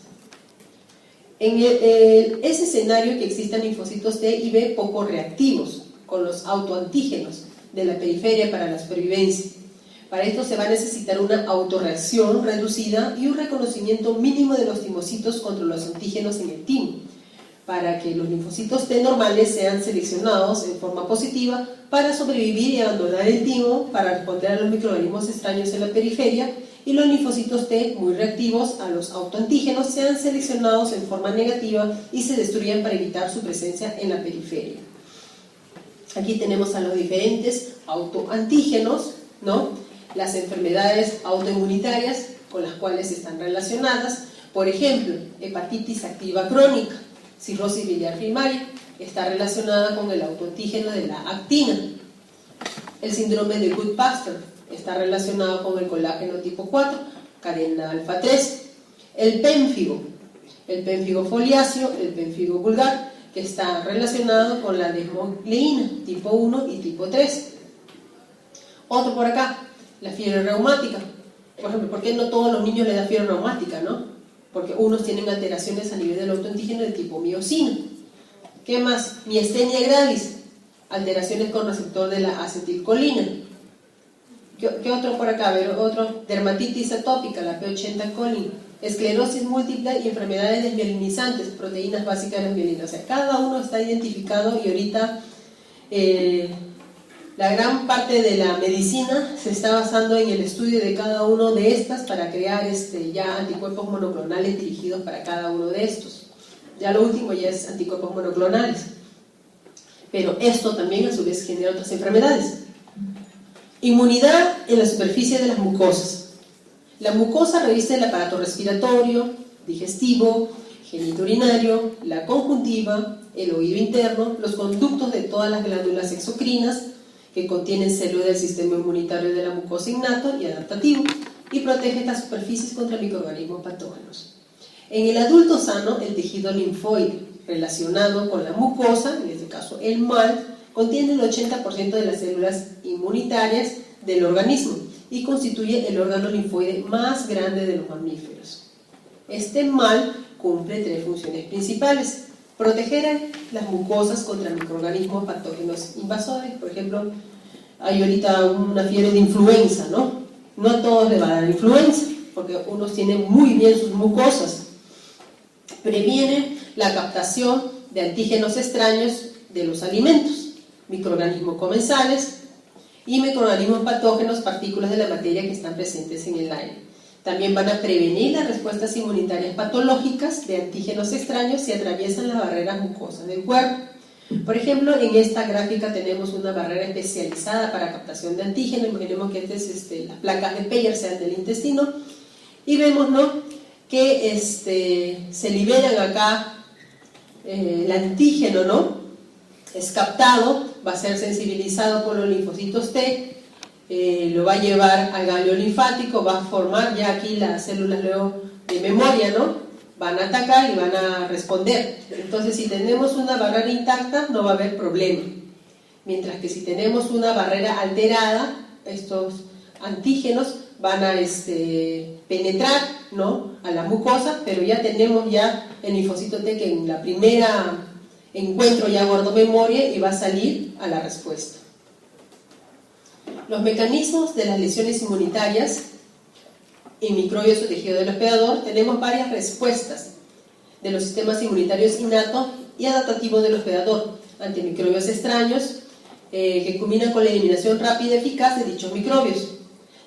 En ese escenario que existen linfocitos T y B poco reactivos con los autoantígenos de la periferia para la supervivencia. Para esto se va a necesitar una autorreacción reducida y un reconocimiento mínimo de los timocitos contra los antígenos en el timo, para que los linfocitos T normales sean seleccionados en forma positiva para sobrevivir y abandonar el timo para responder a los microorganismos extraños en la periferia, y los linfocitos T muy reactivos a los autoantígenos sean seleccionados en forma negativa y se destruyan para evitar su presencia en la periferia. Aquí tenemos a los diferentes autoantígenos, ¿no? Las enfermedades autoinmunitarias con las cuales están relacionadas, por ejemplo, hepatitis activa crónica, cirrosis biliar primaria, está relacionada con el autoantígeno de la actina. El síndrome de Goodpaster está relacionado con el colágeno tipo 4, cadena alfa 3. El pénfigo foliáceo, el pénfigo vulgar, que está relacionado con la desmogleína tipo 1 y tipo 3. Otro por acá, la fiebre reumática. Por ejemplo, ¿por qué no todos los niños les da fiebre reumática, no? Porque unos tienen alteraciones a nivel del autoantígeno de tipo miocino. ¿Qué más? Miastenia gravis, alteraciones con receptor de la acetilcolina. ¿Qué otro por acá? A ver, otro, dermatitis atópica, la P80 colin, esclerosis múltiple y enfermedades desmielinizantes, proteínas básicas de desmielina. O sea, cada uno está identificado y ahorita la gran parte de la medicina se está basando en el estudio de cada uno de estas para crear ya anticuerpos monoclonales dirigidos para cada uno de estos. Ya lo último ya es anticuerpos monoclonales. Pero esto también a su vez genera otras enfermedades. Inmunidad en la superficie de las mucosas. La mucosa reviste el aparato respiratorio, digestivo, genitourinario, la conjuntiva, el oído interno, los conductos de todas las glándulas exocrinas que contienen células del sistema inmunitario de la mucosa innato y adaptativo y protege estas superficies contra microorganismos patógenos. En el adulto sano, el tejido linfoide relacionado con la mucosa, en este caso el MAL, contiene el 80% de las células inmunitarias del organismo y constituye el órgano linfoide más grande de los mamíferos. Este MAL cumple 3 funciones principales: proteger a las mucosas contra microorganismos patógenos invasores. Por ejemplo, hay ahorita una fiebre de influenza, ¿no? No a todos les va a dar influenza, porque unos tienen muy bien sus mucosas. Previene la captación de antígenos extraños de los alimentos, microorganismos comensales y microorganismos patógenos, partículas de la materia que están presentes en el aire. También van a prevenir las respuestas inmunitarias patológicas de antígenos extraños si atraviesan las barreras mucosas del cuerpo. Por ejemplo, en esta gráfica tenemos una barrera especializada para captación de antígenos. Imaginemos que las placas de Peyer sean del intestino y vemos, ¿no?, que se liberan acá el antígeno, ¿no? Es captado, va a ser sensibilizado por los linfocitos T, lo va a llevar al ganglio linfático, va a formar ya aquí las células luego de memoria, ¿no? Van a atacar y van a responder. Entonces, si tenemos una barrera intacta, no va a haber problema. Mientras que si tenemos una barrera alterada, estos antígenos van a penetrar, ¿no?, a la mucosa, pero ya tenemos el linfocito T que en la primera encuentro ya guardó memoria y va a salir a la respuesta. Los mecanismos de las lesiones inmunitarias en microbios o tejido del hospedador. Tenemos varias respuestas de los sistemas inmunitarios innato y adaptativo del hospedador ante microbios extraños que culminan con la eliminación rápida y eficaz de dichos microbios.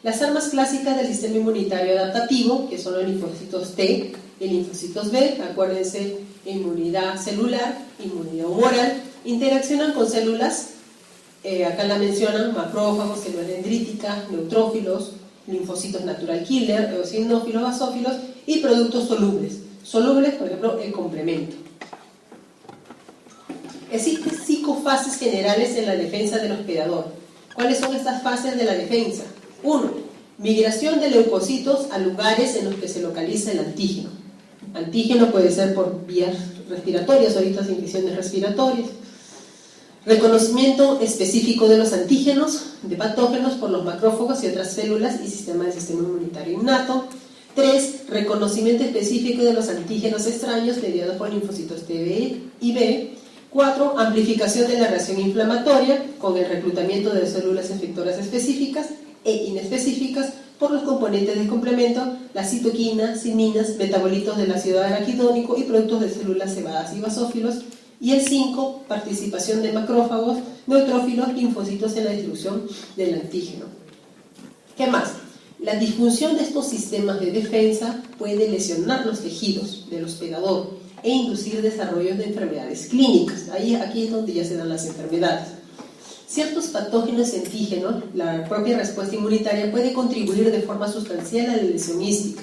Las armas clásicas del sistema inmunitario adaptativo, que son los linfocitos T y linfocitos B, acuérdense, inmunidad celular, inmunidad humoral, interaccionan con células, acá la mencionan, macrófagos, células dendríticas, neutrófilos, linfocitos natural killer, eosinófilos, basófilos y productos solubles. Solubles, por ejemplo, el complemento. Existen 5 fases generales en la defensa del hospedador. ¿Cuáles son estas fases de la defensa? 1. Migración de leucocitos a lugares en los que se localiza el antígeno. Antígeno puede ser por vías respiratorias, ahorita infecciones respiratorias. Reconocimiento específico de los antígenos, de patógenos por los macrófagos y otras células y sistema inmunitario innato. 3. Reconocimiento específico de los antígenos extraños mediados por linfocitos T y B. 4. Amplificación de la reacción inflamatoria con el reclutamiento de células efectoras específicas e inespecíficas por los componentes del complemento, la citoquina, ciminas, metabolitos del ácido araquidónico y productos de células cebadas y basófilos. Y el 5, participación de macrófagos, neutrófilos, linfocitos en la distribución del antígeno. ¿Qué más? La disfunción de estos sistemas de defensa puede lesionar los tejidos del hospedador e inducir desarrollo de enfermedades clínicas. Aquí es donde ya se dan las enfermedades. Ciertos patógenos y antígenos, la propia respuesta inmunitaria puede contribuir de forma sustancial a la lesión hística.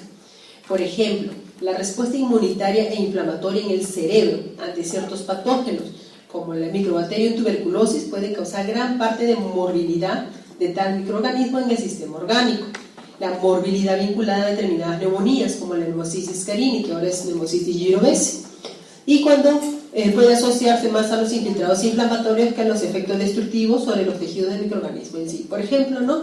Por ejemplo, la respuesta inmunitaria e inflamatoria en el cerebro ante ciertos patógenos, como la microbacteria en tuberculosis, puede causar gran parte de morbilidad de tal microorganismo en el sistema orgánico. La morbilidad vinculada a determinadas neumonías, como la neumocitis carini, que ahora es neumocitis girovese, y cuando puede asociarse más a los infiltrados inflamatorios que a los efectos destructivos sobre los tejidos del microorganismo en sí. Por ejemplo, ¿no?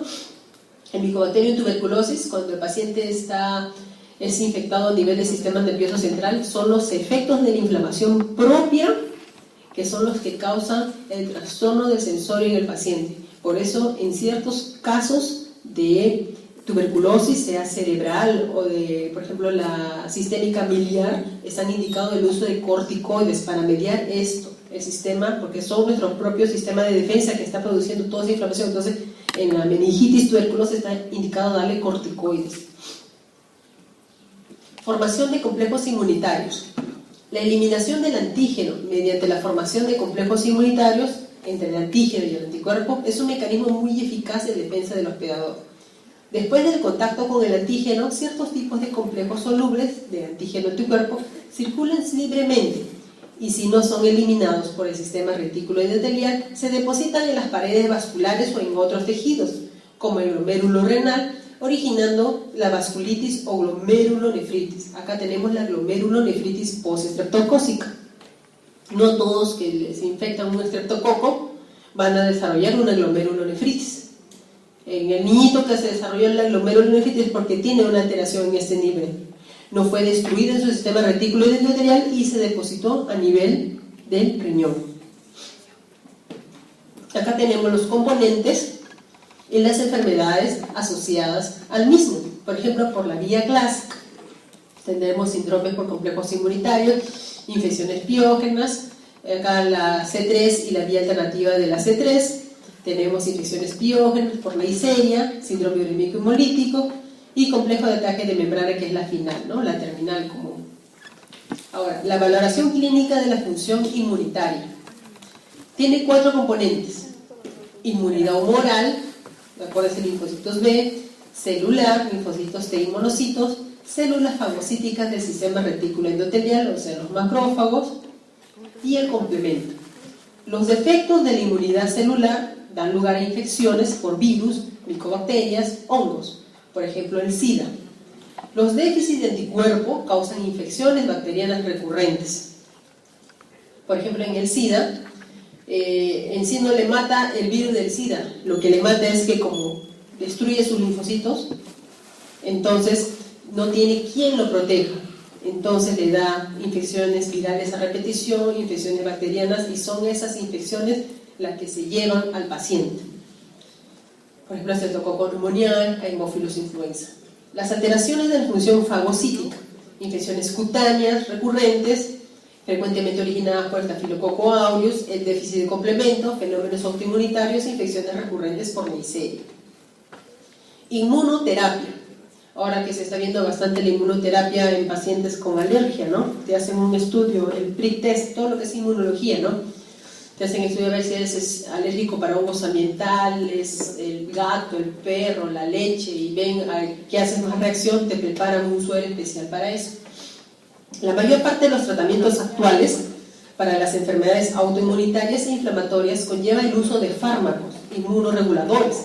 El micobacterio en tuberculosis, cuando el paciente es infectado a nivel del sistema nervioso central, son los efectos de la inflamación propia que son los que causan el trastorno del sensorio en el paciente. Por eso, en ciertos casos de tuberculosis, sea cerebral o de, por ejemplo, la sistémica miliar, están indicados el uso de corticoides para mediar esto, el sistema, porque son nuestro propio sistema de defensa que está produciendo toda esa inflamación. Entonces, en la meningitis tuberculosis está indicado darle corticoides. Formación de complejos inmunitarios. La eliminación del antígeno mediante la formación de complejos inmunitarios entre el antígeno y el anticuerpo es un mecanismo muy eficaz de defensa del hospedador. Después del contacto con el antígeno, ciertos tipos de complejos solubles de antígeno-anticuerpo circulan libremente y si no son eliminados por el sistema retículo endotelial, se depositan en las paredes vasculares o en otros tejidos, como el glomérulo renal, originando la vasculitis o glomerulonefritis. Acá tenemos la glomerulonefritis postestreptocócica. No todos que les infectan un estreptococo van a desarrollar una glomerulonefritis. En el niñito que se desarrolló la glomerulonefritis es porque tiene una alteración en este nivel. No fue destruida en su sistema retículo endotelial y se depositó a nivel del riñón. Acá tenemos los componentes en las enfermedades asociadas al mismo. Por ejemplo, por la vía clásica tendremos síndromes por complejos inmunitarios, infecciones piógenas, acá la C3 y la vía alternativa de la C3, tenemos infecciones piógenas por Neisseria, síndrome urémico hemolítico y complejo de ataque de membrana, que es la final, ¿no? La terminal común. Ahora, la valoración clínica de la función inmunitaria tiene 4 componentes: inmunidad humoral, acuérdense, linfocitos B, celular, linfocitos T y monocitos, células fagocíticas del sistema retículo endotelial, o sea, los macrófagos, y el complemento. Los defectos de la inmunidad celular dan lugar a infecciones por virus, micobacterias, hongos, por ejemplo el SIDA. Los déficits de anticuerpo causan infecciones bacterianas recurrentes. Por ejemplo, en el SIDA, en sí no le mata el virus del SIDA, lo que le mata es que como destruye sus linfocitos, entonces no tiene quien lo proteja, entonces le da infecciones virales a repetición, infecciones bacterianas, y son esas infecciones las que se llevan al paciente. Por ejemplo, estreptococo pneumoniae, Haemophilus influenza. Las alteraciones de la función fagocítica, infecciones cutáneas recurrentes, frecuentemente originadas por el Staphylococcus aureus, el déficit de complemento, fenómenos autoinmunitarios e infecciones recurrentes por Neisseria. Inmunoterapia. Ahora que se está viendo bastante la inmunoterapia en pacientes con alergia, ¿no? Te hacen un estudio, el prick test, todo lo que es inmunología, ¿no? Te hacen estudio a ver si eres alérgico para hongos ambientales, el gato, el perro, la leche, y ven que haces más reacción, te preparan un suero especial para eso. La mayor parte de los tratamientos actuales para las enfermedades autoinmunitarias e inflamatorias conlleva el uso de fármacos inmunoreguladores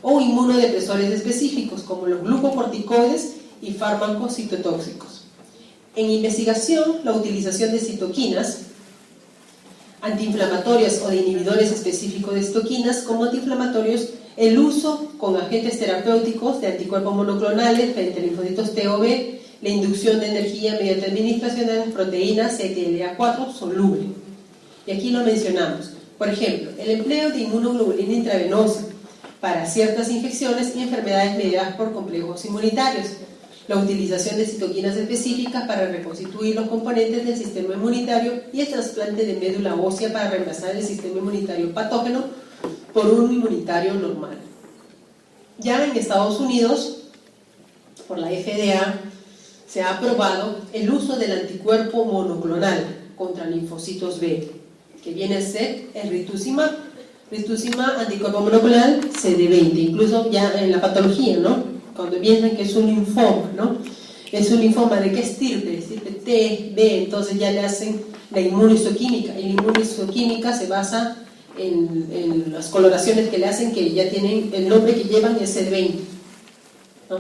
o inmunodepresores específicos, como los glucocorticoides y fármacos citotóxicos. En investigación, la utilización de citoquinas antiinflamatorios o de inhibidores específicos de citoquinas. Como antiinflamatorios, el uso con agentes terapéuticos de anticuerpos monoclonales frente a linfocitos T o B, la inducción de energía mediante administración de las proteínas CTLA4 soluble. Y aquí lo mencionamos. Por ejemplo, el empleo de inmunoglobulina intravenosa para ciertas infecciones y enfermedades mediadas por complejos inmunitarios. La utilización de citoquinas específicas para reconstituir los componentes del sistema inmunitario y el trasplante de médula ósea para reemplazar el sistema inmunitario patógeno por un inmunitario normal. Ya en Estados Unidos, por la FDA, se ha aprobado el uso del anticuerpo monoclonal contra linfocitos B, que viene a ser el rituximab. Rituximab, anticuerpo monoclonal CD20, incluso ya en la patología, ¿no? Cuando piensan que es un linfoma, ¿no? Es un linfoma de qué estirpe, estirpe T, B, entonces ya le hacen la inmunohistoquímica, y la inmunohistoquímica se basa en las coloraciones que le hacen, que ya tienen el nombre que llevan es CD20, ¿no?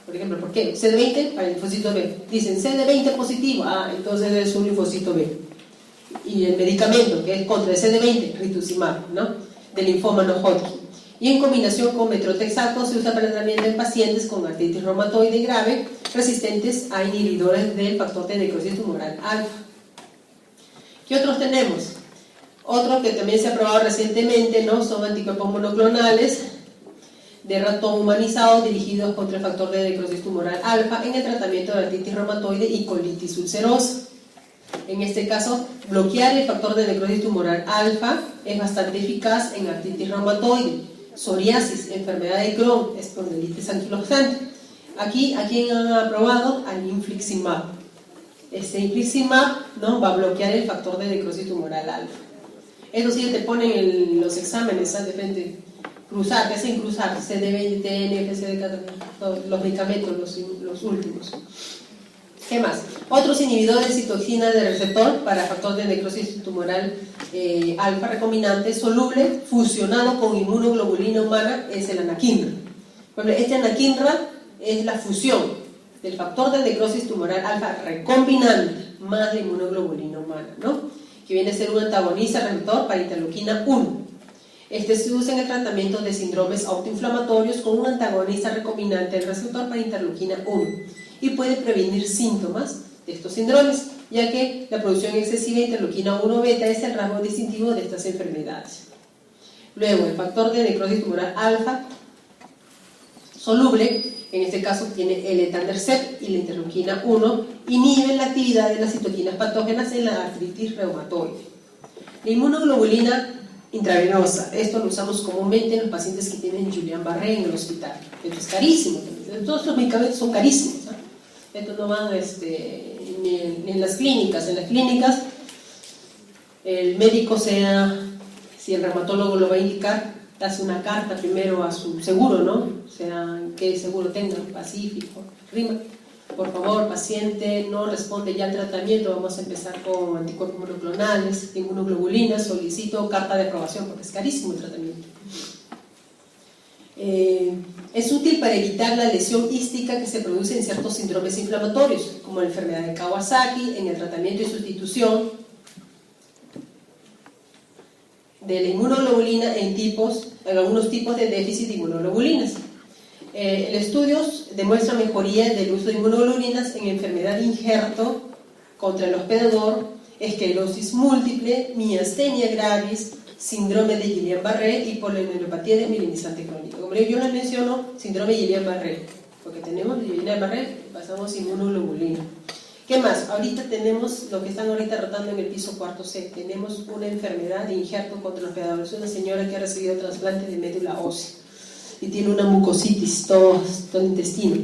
Por ejemplo, ¿por qué? CD20 para el linfocito B. Dicen CD20 positivo, entonces es un linfocito B. Y el medicamento que es contra el CD20, rituximab, ¿no? Del linfoma no Hodgkin. Y en combinación con metrotexato se usa para el tratamiento en pacientes con artritis reumatoide grave resistentes a inhibidores del factor de necrosis tumoral alfa. ¿Qué otros tenemos? Otro que también se ha probado recientemente, ¿no? Son anticuerpos monoclonales de ratón humanizado dirigidos contra el factor de necrosis tumoral alfa en el tratamiento de artritis reumatoide y colitis ulcerosa. En este caso, bloquear el factor de necrosis tumoral alfa es bastante eficaz en artritis reumatoide, psoriasis, enfermedad de Crohn, espondilitis anquilosante. Aquí, ¿a quién han aprobado? Al infliximab. Este infliximab, ¿no?, va a bloquear el factor de necrosis tumoral alfa. Eso sí, te ponen en los exámenes, ¿sabes? Depende. Cruzar, ¿qué hacen cruzar? CD20, TNF, CD14, los medicamentos, los últimos. ¿Qué más? Otros inhibidores de citoquina de receptor para factor de necrosis tumoral alfa recombinante soluble fusionado con inmunoglobulina humana es el anakinra. Este anakinra es la fusión del factor de necrosis tumoral alfa recombinante más la inmunoglobulina humana, ¿no? Que viene a ser un antagonista receptor para interleuquina 1. Este se usa en el tratamiento de síndromes autoinflamatorios con un antagonista recombinante del receptor para interleuquina 1 y puede prevenir síntomas de estos síndromes, ya que la producción excesiva de interleuquina 1 beta es el rasgo distintivo de estas enfermedades. Luego, el factor de necrosis tumoral alfa soluble, en este caso tiene el etanercept y la interleuquina 1, inhiben la actividad de las citoquinas patógenas en la artritis reumatoide. La inmunoglobulina intravenosa, esto lo usamos comúnmente en los pacientes que tienen Guillain-Barré en el hospital. Esto es carísimo, todos los medicamentos son carísimos, ¿no? Esto no van ni en las clínicas. En las clínicas el médico, si el reumatólogo lo va a indicar, hace una carta primero a su seguro, ¿no? Sea qué seguro tenga, Pacífico, RIMA. Por favor, paciente, no responde ya al tratamiento, vamos a empezar con anticuerpos monoclonales, inmunoglobulinas, solicito carta de aprobación porque es carísimo el tratamiento. Es útil para evitar la lesión hística que se produce en ciertos síndromes inflamatorios, como la enfermedad de Kawasaki, en el tratamiento y sustitución de la inmunoglobulina en algunos tipos de déficit de inmunoglobulinas. El estudio demuestra mejoría del uso de inmunoglobulinas en enfermedad de injerto contra el hospedador, esclerosis múltiple, miastenia gravis, síndrome de Guillain-Barré y polineuropatía desmielinizante crónica. Como yo les menciono, síndrome de Guillain-Barré, porque tenemos Guillain-Barré, pasamos inmunoglobulina. ¿Qué más? Ahorita tenemos lo que están ahorita rotando en el piso cuarto C. Tenemos una enfermedad de injerto contra el hospedador. Es una señora que ha recibido trasplante de médula ósea y tiene una mucositis, todo el intestino.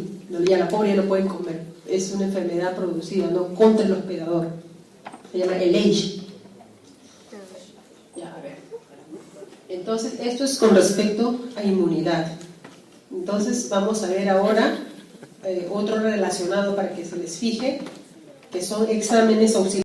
Ya la pobre ya no puede comer. Es una enfermedad producida, ¿no?, contra el hospedador. Se llama LH. Ya, a ver. Entonces, esto es con respecto a inmunidad. Entonces, vamos a ver ahora otro relacionado para que se les fije, que son exámenes auxiliares.